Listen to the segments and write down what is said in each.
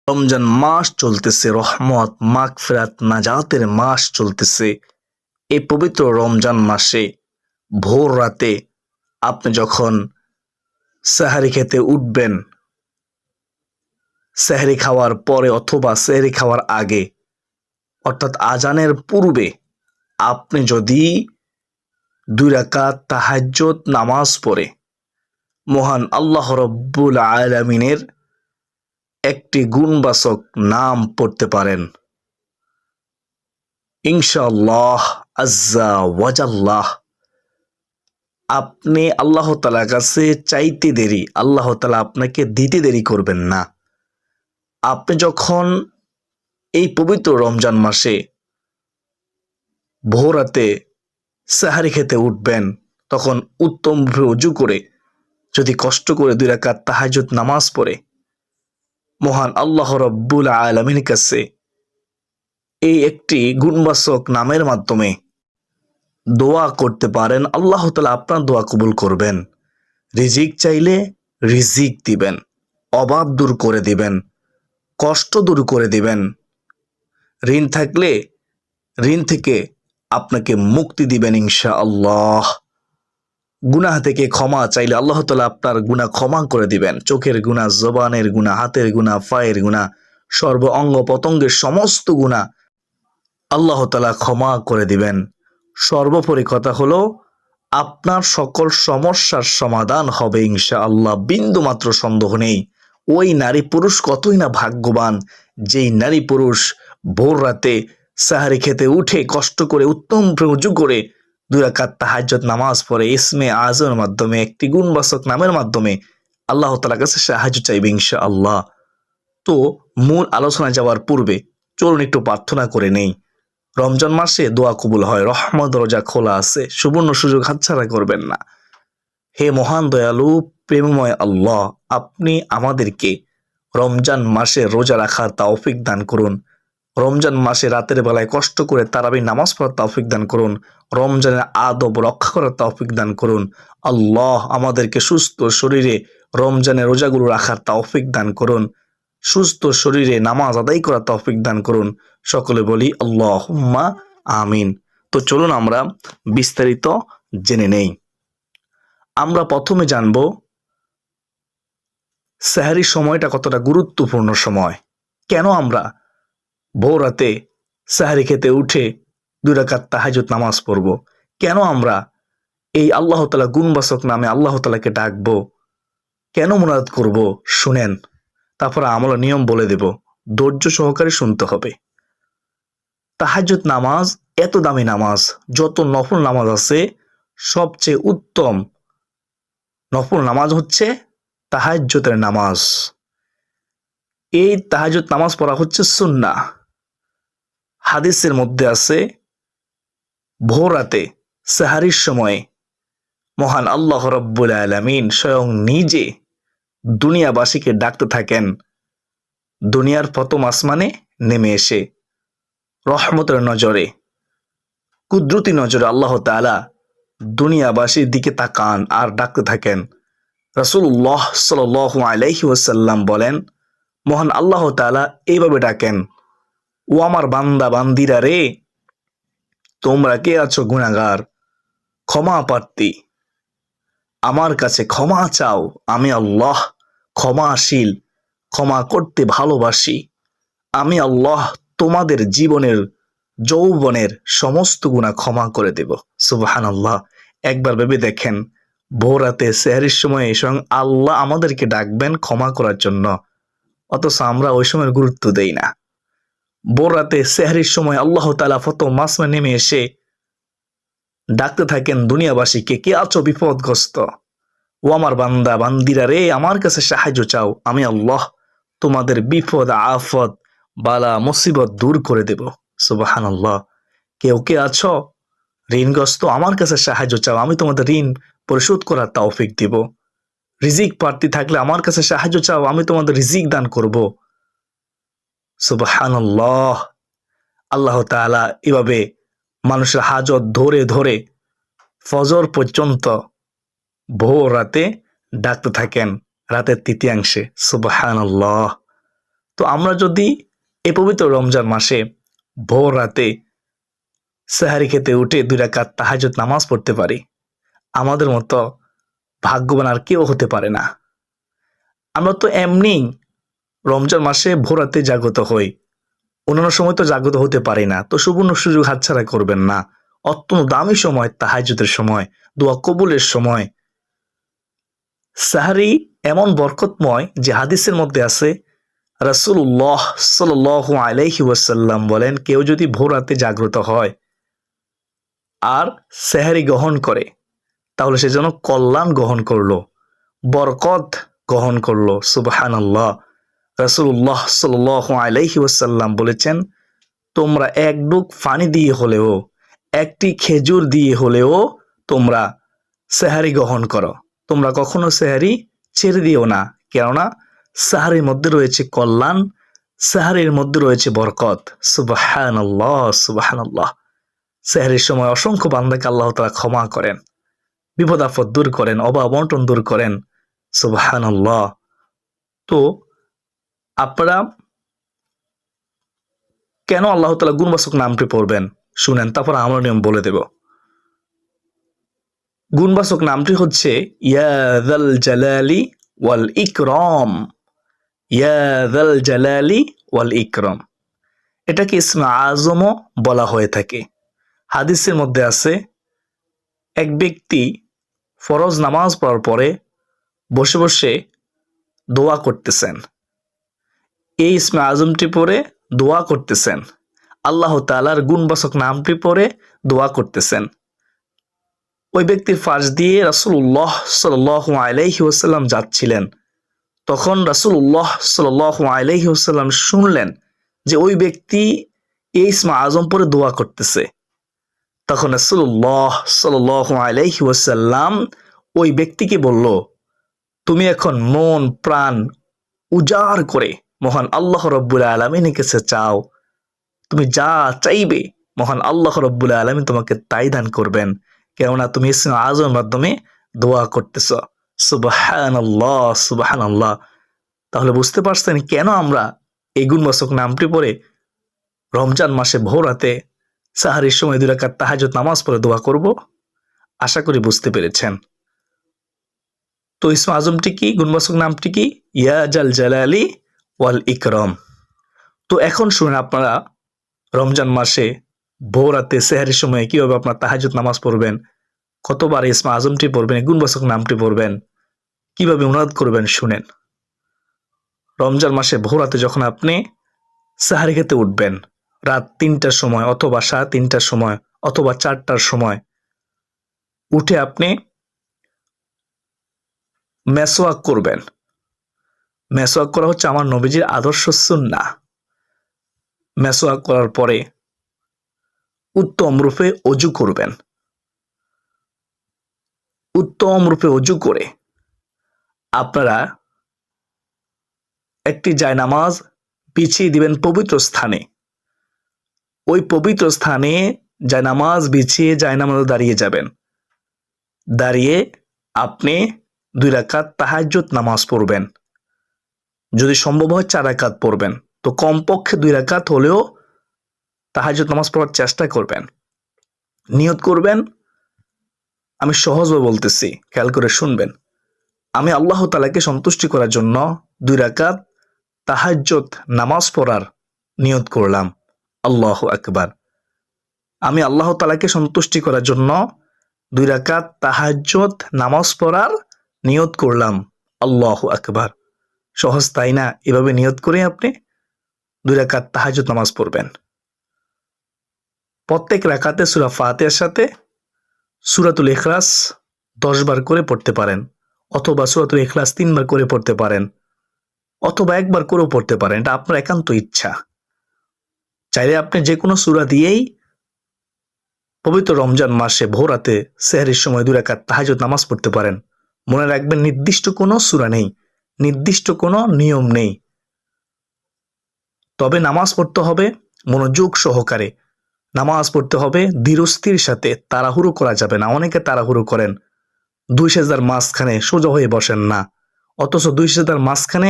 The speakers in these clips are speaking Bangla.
রমজান মাস চলতেছে, রহমত মাগফিরাত নাজাতের মাস চলতেছে। এই পবিত্র রমজান মাসে ভোর রাতে আপনি যখন সেহরি খেতে উঠবেন, সেহরি খাওয়ার পরে অথবা সেহরি খাওয়ার আগে অর্থাৎ আজানের পূর্বে আপনি যদি 2 রাকাত তাহাজ্জুদ নামাজ পড়ে মহান আল্লাহ রব্বুল আলামিনের একটি গুণবাচক নাম পড়তে পারেন, ইনশাআল্লাহ আজ্জা ওয়াজাল্লাহ, আপনি আল্লাহ তাআলার কাছে চাইতে দেরি আল্লাহ তাআলা আপনাকে দিতে দেরি করবেন না। আপনি যখন এই পবিত্র রমজান মাসে ভোর রাতে সেহরি খেতে উঠবেন, তখন উত্তম ওযু করে যদি কষ্ট করে 2 রাকাত তাহাজ্জুদ নামাজ পড়ে মহান আল্লাহ রব্বুল আলামিনের কাছে এই একটি গুণবাচক নামের মাধ্যমে দোয়া করতে পারেন, আল্লাহ তাআলা আপনার দোয়া কবুল করবেন। রিজিক চাইলে রিজিক দিবেন, অভাব দূর করে দিবেন, কষ্ট দূর করে দিবেন, ঋণ থাকলে ঋণ থেকে আপনাকে মুক্তি দিবেন ইনশাআল্লাহ। গুনাহ থেকে ক্ষমা চাইলে আল্লাহ তাআলা আপনার গুনাহ ক্ষমা করে দিবেন। চোখের গুনাহ, জবানের গুনাহ, হাতের গুনাহ, পায়ের গুনাহ, সর্ব অঙ্গ প্রত্যঙ্গের সমস্ত গুনাহ আল্লাহ তাআলা ক্ষমা করে দিবেন। সর্বোপরি কথা হলো আপনার সকল সমস্যার সমাধান হবে ইনশাআল্লাহ, বিন্দুমাত্র সন্দেহ নেই। ওই নারী পুরুষ কতই না ভাগ্যবান যেই নারী পুরুষ ভোর রাতে সেহরি খেতে উঠে কষ্ট করে উত্তম ওযু করে 2 রাকাত তাহাজ্জুদ নামাজ পড়ে ইসমে আযমের মাধ্যমে, একটি গুণবাচক নামের মাধ্যমে আল্লাহ তাআলার কাছে সাহায্য চাইবে ইনশাআল্লাহ। তো মূল আলোচনায় যাওয়ার পূর্বে চলুন একটু প্রার্থনা করে নেই। রমজান মাসে দোয়া কবুল হয়, রহমত দরজা খোলা আছে, সুবর্ণ সুযোগ হাতছাড়া করবেন না। হে মহান দয়ালু প্রেমময় আল্লাহ, আপনি আমাদেরকে রমজান মাসে রোজা রাখার তৌফিক দান করুন। রমজান মাসে রাতের বেলায় কষ্ট করে তারাবি নামাজ পড়ার তৌফিক দান করুন। রমজানের আদব রক্ষা করার তৌফিক দান করুন। আল্লাহ আমাদেরকে সুস্থ শরীরে রমজানের রোজাগুলো রাখার তৌফিক দান করুন। সুস্থ শরীরে নামাজ আদায় করার তৌফিক দান করুন। সকলে বলি আল্লাহুম্মা আমিন। তো চলুন আমরা বিস্তারিত জেনে নেই। আমরা প্রথমে জানব সেহরির সময়টা কতটা গুরুত্বপূর্ণ সময়। কেন আমরা ভোর রাতে সেহরি খেতে উঠে 2 রাকাত তাহাজ্জুদ নামাজ পড়ব? কেন আমরা এই আল্লাহ তাআলা গুণবাচক নামে আল্লাহ তাআলাকে ডাকবো? কেন মুনাজাত করব? শুনেন, তারপর আমল নিয়ম বলে দেব। ধৈর্য সহকারে শুনতে হবে। তাহাজ্জুদ নামাজ এত দামি নামাজ, যত নফল নামাজ আছে সবচেয়ে উত্তম নফল নামাজ হচ্ছে তাহাজ্জুদের নামাজ। এই তাহাজ্জুদ নামাজ পড়া হচ্ছে সুন্নাহ। হাদিসের মধ্যে আছে ভোর রাতে সেহরির সময়ে মহান আল্লাহ রব্বুল আলামিন স্বয়ং নিজে দুনিয়াবাসীকে ডাকতে থাকেন। দুনিয়ার প্রথম আসমানে নেমে এসে রহমতের নজরে, কুদরতি নজরে আল্লাহ তাআলা দুনিয়াবাসীর দিকে তাকান আর ডাকতে থাকেন। রাসূলুল্লাহ সাল্লাল্লাহু আলাইহি ওয়াসাল্লাম বলেন, মহান আল্লাহ তাআলা এইভাবে ডাকেন, ও আমার বান্দা বান্দিরা রে, তোমরা কে আছো গুনাহগার, ক্ষমা প্রার্থী, আমার কাছে ক্ষমা চাও। আমি আল্লাহ ক্ষমাশীল, ক্ষমা করতে ভালোবাসি। আমি আল্লাহ তোমাদের জীবনের যৌবনের সমস্ত গুনাহ ক্ষমা করে দেব। সুবহানাল্লাহ। একবার ভেবে দেখেন, ভোর রাতে সেহরির সময়ে স্বয়ং আল্লাহ আমাদেরকে ডাকবেন ক্ষমা করার জন্য, অথচ আমরা ওই সময় গুরুত্ব দেই না। ভোর রাতে সেহরির সময় আল্লাহ তাআলা প্রথম আসমানে নেমে এসে ডাকতে থাকেন দুনিয়াবাসীকে, কে আছো বিপদগ্রস্ত, ও আমার বান্দা বান্দিরা রে, আমার কাছে সাহায্য চাও। আমি আল্লাহ তোমাদের বিপদ আফত বালা মুসিবত দূর করে দেব। সুবহানাল্লাহ। কেউ কে আছো ঋণগ্রস্ত, আমার কাছে সাহায্য চাও, আমি তোমাদের ঋণ পরিশোধ করার তৌফিক দিব। রিজিক প্রার্থী থাকলে আমার কাছে সাহায্য চাও, আমি তোমাদের রিজিক দান করব। সুবহানাল্লাহ। আল্লাহ তাআলা এভাবে মানুষের হাজত ধরে ধরে ফজর পর্যন্ত ভোর রাতে ডাকতে থাকেন, রাতের তৃতীয়াংশে। সুবহানাল্লাহ। তো আমরা যদি এই পবিত্র রমজান মাসে ভোর রাতে সেহারি খেতে উঠে 2 রাকাত তাহাজ্জুদ নামাজ পড়তে পারি, আমাদের মতো ভাগ্যবান আর কেউ হতে পারে না। আমরা তো এমনি রমজান মাসে ভোর রাতে জাগ্রত হই, অন্যান্য সময় তো জাগ্রত হতে পারি না। তো সুবর্ণ সুযোগ হাতছাড়া করবেন না। অত্যন্ত দামি সময় তাহাজ্জুদের সময়, দোয়া কবুলের সময়। সাহারি এমন বরকতময় যে হাদিসের মধ্যে আছে, রাসূলুল্লাহ সাল্লাল্লাহু আলাইহি ওয়াসাল্লাম বলেন, কেউ যদি ভোর রাতে জাগ্রত হয় আর সেহরি গ্রহণ করে, তাহলে সে যেন কল্যাণ গ্রহণ করলো, বরকত গ্রহণ করলো। সুবহানাল্লাহ। রাসূলুল্লাহ সাল্লাল্লাহু আলাইহি ওয়াসাল্লাম বলেছেন, তোমরা এক ডুক পানি দিয়ে হলেও, একটি খেজুর দিয়ে হলেও তোমরা সেহারি গ্রহণ করো। তোমরা কখনো সেহারি ছেড়ে দিও না, কেননা সাহারির মধ্যে রয়েছে কল্যাণ, সাহারির মধ্যে রয়েছে বরকত। সুবহানাল্লাহ, সুবহানাল্লাহ। সেহারির সময় অসংখ্য বান্দাকে আল্লাহ তাআলা ক্ষমা করেন, বিপদ আপদ দূর করেন, অভাব অনটন দূর করেন। সুবহানাল্লাহ। তো আপনারা কেন আল্লাহ তাআলা গুণবাচক নামটি পড়বেন শুনেন, তারপর আমরা নিয়ম বলে দেব। গুণবাচক নামটি হচ্ছে ইয়া যাল জালালি ওয়াল ইকরাম, ইয়া যাল জালালি ওয়াল ইকরাম। এটাকে ইসমে আজমও বলা হয়ে থাকে। হাদিসের মধ্যে আছে, এক ব্যক্তি ফরজ নামাজ পড়ার পরে বসে বসে দোয়া করতেছেন। এই ইসমে আজমটি পড়ে দোয়া করতেছেন, আল্লাহ তাআলার গুণবাচক নামটি পড়ে দোয়া করতেছেন। ওই ব্যক্তির পাশ দিয়ে রাসূলুল্লাহ সাল্লাল্লাহু আলাইহি ওয়াসাল্লাম যাচ্ছিলেন। তখন রাসূলুল্লাহ সাল্লাল্লাহু আলাইহি ওয়াসাল্লাম শুনলেন যে ওই ব্যক্তি এই ইসমে আজম পড়ে দোয়া করতেছে। তখন রাসূলুল্লাহ সাল্লাল্লাহু আলাইহি ওয়াসাল্লাম ওই ব্যক্তিকে বলল, তুমি এখন মন প্রাণ উজাড় করে মহান আল্লাহ রাব্বুল আলামিনের কাছে চাও। তুমি যা চাইবে মহান আল্লাহ রাব্বুল আলামিন তোমাকে তাই দান করবেন, কেননা তুমি ইসমে আজমের মাধ্যমে দোয়া করতেছ। সুবহানাল্লাহ, সুবহানাল্লাহ। তাহলে বুঝতে পারছেন কেন আমরা এই গুণবাচক নামটি পড়ে রমজান মাসে ভোর রাতে সাহারির সময় 2 রাকাত তাহাজ্জুদ নামাজ পড়ে দোয়া করব। আশা করি বুঝতে পেরেছেন। তো ইসমে আজমটি কি, গুণবাচক নামটি কি? ইয়া জাল জালালি ওয়াল ইকরাম। তো এখন শুনুন, আপনারা রমজান মাসে ভোর রাতে সেহরির সময় কিভাবে আপনার তাহাজ্জুদ নামাজ পড়বেন, কতবার ইসমে আজমটি পড়বেন, গুণবাচক নামটি পড়বেন, কিভাবে মুনাজাত করবেন শুনেন। রমজান মাসে ভোর রাতে যখন আপনি সেহরি খেতে উঠবেন, রাত 3টার সময় অথবা 3:30টার সময় অথবা 4টার সময় উঠে আপনি মেসওয়াক করবেন। মেসওয়াক করা হচ্ছে আমার নবীজির আদর্শ সুন্নাহ। মেসওয়াক করার পরে উত্তম রূপে ওযু করবেন। উত্তম রূপে ওযু করে আপনারা একটি জায়নামাজ বিছিয়ে দিবেন পবিত্র স্থানে। ওই পবিত্র স্থানে জায়নামাজ বিছিয়ে জায়নামাজে দাঁড়িয়ে যাবেন। দাঁড়িয়ে আপনি 2 রাকাত তাহাজ্জুদ নামাজ পড়বেন। যদি সম্ভব হয় 4 রাকাত পড়বেন, তো কমপক্ষে 2 রাকাত হলেও তাহাজ্জুদ নামাজ পড়ার চেষ্টা করবেন। নিয়ত করবেন, আমি সহজভাবে বলতেছি, খেয়াল করে শুনবেন। আমি আল্লাহ তাআলাকে সন্তুষ্টি করার জন্য 2 রাকাত তাহাজ্জুদ নামাজ পড়ার নিয়ত করলাম। আল্লাহু আকবার। আমি আল্লাহ তাআলাকে সন্তুষ্টি করার জন্য 2 রাকাত তাহাজ্জুদ নামাজ পড়ার নিয়ত করলাম। আল্লাহু আকবার। সহজ তাই না? এভাবে নিয়ত করে আপনি 2 রাকাত তাহাজ্জুদ নামাজ পড়বেন। প্রত্যেক রাকাতে সূরা ফাতিহার সাথে সূরাতুল ইখলাস 10 বার করে পড়তে পারেন, অথবা সূরাতুল ইখলাস 3 বার করে পড়তে পারেন, অথবা একবার করেও পড়তে পারেন। এটা আপনার একান্ত ইচ্ছা। চাইলে আপনি যে কোনো সূরা দিয়েই পবিত্র রমজান মাসে ভোর রাতে সেহরির সময় 2 রাকাত তাহাজ্জুদ নামাজ পড়তে পারেন। মনে রাখবেন, নির্দিষ্ট কোনো সূরা নেই, নির্দিষ্ট কোনো নিয়ম নেই। তবে নামাজ পড়তে হবে মনোযোগ সহকারে। নামাজ পড়তে হবে ধীরস্থির সাথে, তাড়াহুড়ো করা যাবে না। অনেকে তাড়াহুড়ো করেন, 2 সেজদার মাঝখানে সোজা হয়ে বসেন না, অথচ 2 সেজদার মাঝখানে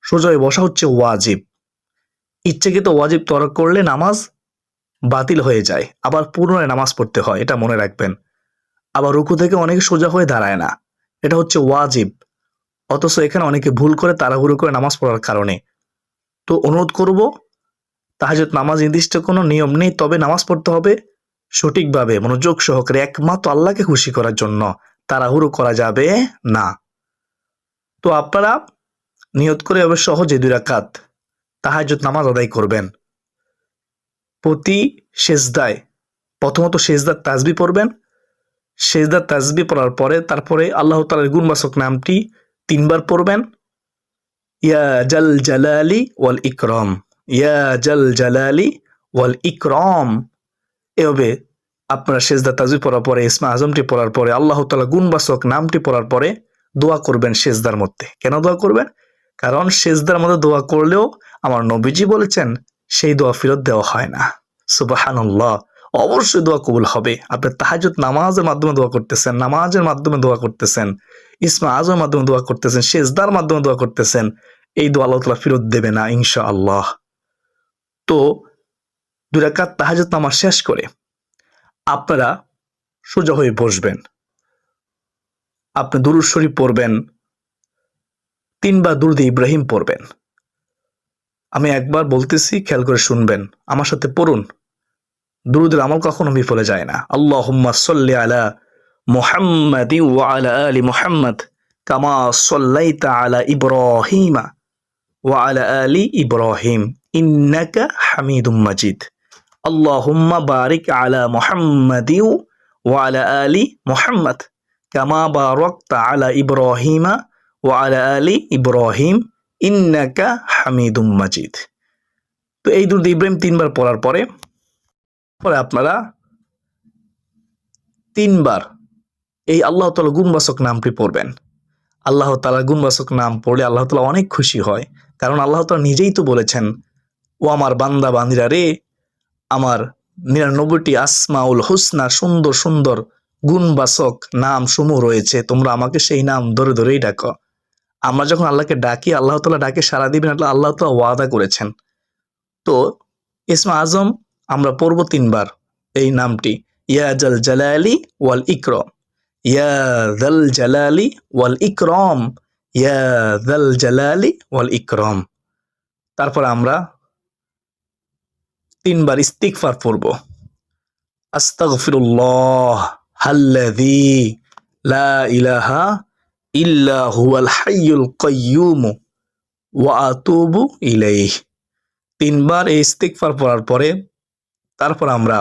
সোজা হয়ে বসা হচ্ছে ওয়াজিব। ইচ্ছাকৃত ওয়াজিব তরক করলে নামাজ বাতিল হয়ে যায়, আবার পুনরায় নামাজ পড়তে হয়, এটা মনে রাখবেন। আবার রুকু থেকে অনেকে সোজা হয়ে দাঁড়ায় না, এটা হচ্ছে ওয়াজিব। অথচ এখানে অনেকে ভুল করে তাড়াহুড়ো করে নামাজ পড়ার কারণে। তো অনুরোধ করব, তাহাজ্জুদ নামাজ নির্দিষ্ট কোনো নিয়ম নেই, তবে নামাজ পড়তে হবে সঠিকভাবে, মনোযোগ সহকারে, একমাত্র আল্লাহকে খুশি করার জন্য। তাড়াহুড়ো করা যাবে না। তো আপনারা নিয়ত করে এভাবে সহজে 2 রাকাত তাহাজ্জুদ নামাজ আদায় করবেন। প্রতি সেজদায় প্রথমত সেজদার তাসবিহ পড়বেন। সেজদার তাসবিহ পড়ার পরে তারপরে আল্লাহ তাআলার গুণবাচক নামটি 3 বার পড়বেন। ইয়া জাল জালালি ওয়াল ইকরাম, ইয়া জাল জালালি ওয়াল ইকরাম। এভাবে আপনারা সেজদা তাসবিহ পড়ার পরে, ইসমে আজমটি পড়ার পরে, আল্লাহ তাআলা গুণবাচক নামটি পড়ার পরে দোয়া করবেন সেজদার মধ্যে। কেন দোয়া করবেন? কারণ সেজদার মধ্যে দোয়া করলেও আমার নবীজি বলেছেন সেই দোয়া ফেরত দেওয়া হয় না। সুবহানাল্লাহ। অবশ্যই দোয়া কবুল হবে। আপনি তাহাজ্জুদ নামাজের মাধ্যমে দোয়া করতেছেন, নামাজের মাধ্যমে দোয়া করতেছেন, ইসমে আজমের মাধ্যমে দোয়া করতেছেন, সেজদার মাধ্যমে দোয়া করতেছেন, এই দোয়া আল্লাহ তাআলা ফেরত দেবে না ইনশাআল্লাহ। তো 2 রাকাত তাহাজ্জুদ নামাজ শেষ করে আপনারা সোজা হয়ে বসবেন। আপনি দুরূদ শরীফ পড়বেন, 3 বার দুরূদ ইব্রাহিম পড়বেন। আমি একবার বলতেছি, খেয়াল করে শুনবেন, আমার সাথে পড়ুন। দুরূদের আমল কখনো বিফলে যায় না। আল্লাহুম্মা সাল্লি আলা মুহাম্মাদি ওয়া আলা আলি মুহাম্মাদ কামা সাল্লাইতা আলা ইব্রাহিমা ওয়া আলা আলি ইব্রাহিম ইন্নাকা হামিদুম মাজিদ। আল্লাহুম্মা বারিক আলা মুহাম্মাদি ওয়া আলা আলি মুহাম্মাদ কামা বারাকতা আলা ইব্রাহিমা ওয়া আলা আলি ইব্রাহিম ইন্নাকা হামিদুম মাজিদ। তো এই দুরূদ ইব্রাহিম 3 বার পড়ার পরে আপনারা 3 বার এই আল্লাহ তাআলার গুণবাচক নামটি পড়বেন। আল্লাহ তাআলার গুণবাচক নাম পড়লে আল্লাহ তাআলা অনেক খুশি হয়। কারণ আল্লাহ তাআলা নিজেই তো বলেছেন, ও আমার বান্দা বান্দিরা রে, আমার 99টি আসমাউল হুসনা, সুন্দর সুন্দর গুণবাচক নাম সমূহ রয়েছে, তোমরা আমাকে সেই নাম ধরে ধরেই ডাকো। আমরা যখন আল্লাহকে ডাকি, আল্লাহ তাআলা ডাকে সাড়া দিবেন, আল্লাহ তাআলা ওয়াদা করেছেন। তো ইসমে আজম আমরা পড়ব 3 বার এই নামটি, ইয়া জাল জালালি ওয়াল ইকরাম, ইয়া যাল জালালি ওয়াল ইকরাম, ইয়া যাল জালালি ওয়াল ইকরাম। তারপর আমরা 3 বার ইস্তিগফার পড়ব। আস্তাগফিরুল্লাহ আল্লাযী লা ইলাহা ইল্লা হুয়াল হাইয়ুল কাইয়্যুম ওয়া আতুবু ইলাইহি। 3 বার এই ইস্তিগফার পড়ার পরে তারপর আমরা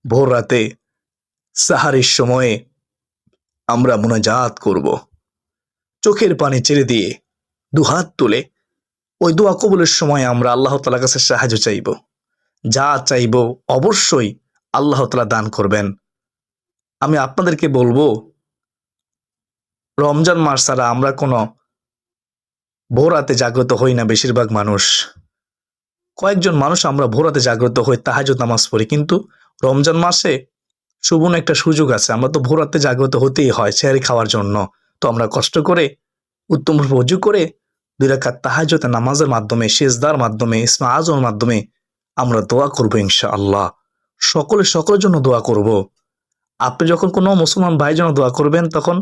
ভোর রাতে সাহারির সময়ে আমরা মুনাজাত করব। চোখের পানি ছেড়ে দিয়ে 2 হাত তুলে ওই দোয়া কবুলের সময় আমরা আল্লাহ তাআলার কাছে সাহায্য চাইব। যা চাইব অবশ্যই আল্লাহ তাআলা দান করবেন। আমি আপনাদেরকে বলবো, রমজান মাস ছাড়া আমরা কোনো ভোর রাতে জাগ্রত হই না। বেশিরভাগ মানুষ, কয়েকজন মানুষ আমরা ভোর রাতে জাগ্রত হই, তাহাজ্জুদ নামাজ পড়ি, কিন্তু রমজান মাসে সুবর্ণ একটা সুযোগ আছে, আমরা তো ভোর রাতে জাগ্রত হতেই হয় সেহরি খাওয়ার জন্য। তো আমরা কষ্ট করে উত্তম রূপে ওযু করে 2 রাকাত তাহাজ্জুদ নামাজের মাধ্যমে, সিজদার মাধ্যমে, ইসমে আজমের মাধ্যমে আমরা দোয়া করব ইনশাআল্লাহ। সকলের জন্য দোয়া করব। আপনি যখন কোনো মুসলমান ভাইয়ের জন্য দোয়া করবেন, তখন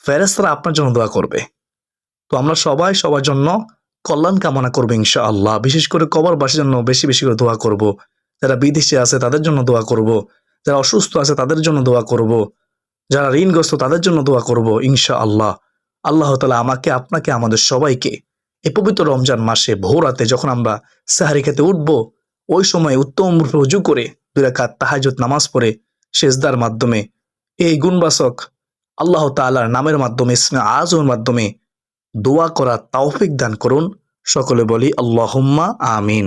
ফেরেশতারা আপনার জন্য দোয়া করবে। তো আমরা সবাই সবার জন্য কল্যাণ কামনা করব ইনশাআল্লাহ। বিশেষ করে কবরবাসীর জন্য বেশি বেশি করে দোয়া করব। যারা বিদেশে আছে তাদের জন্য দোয়া করব, যারা অসুস্থ আছে তাদের জন্য দোয়া করব, যারা ঋণগ্রস্ত তাদের জন্য দোয়া করব ইনশাআল্লাহ। আল্লাহ তাআলা আমাকে, আপনাকে, আমাদের সবাইকে এই পবিত্র রমজান মাসে ভোর রাতে যখন আমরা সাহরি খেতে উঠব, ওই সময় উত্তম রূপে ওযু করে 2 রাকাত তাহাজ্জুদ নামাজ পড়ে সিজদার মাধ্যমে এই গুণবাচক আল্লাহ তাআলার নামের মাধ্যমে, ইসমে আজমের মাধ্যমে দোয়া করার তৌফিক দান করুন। সকলে বলি আল্লাহুম্মা আমিন।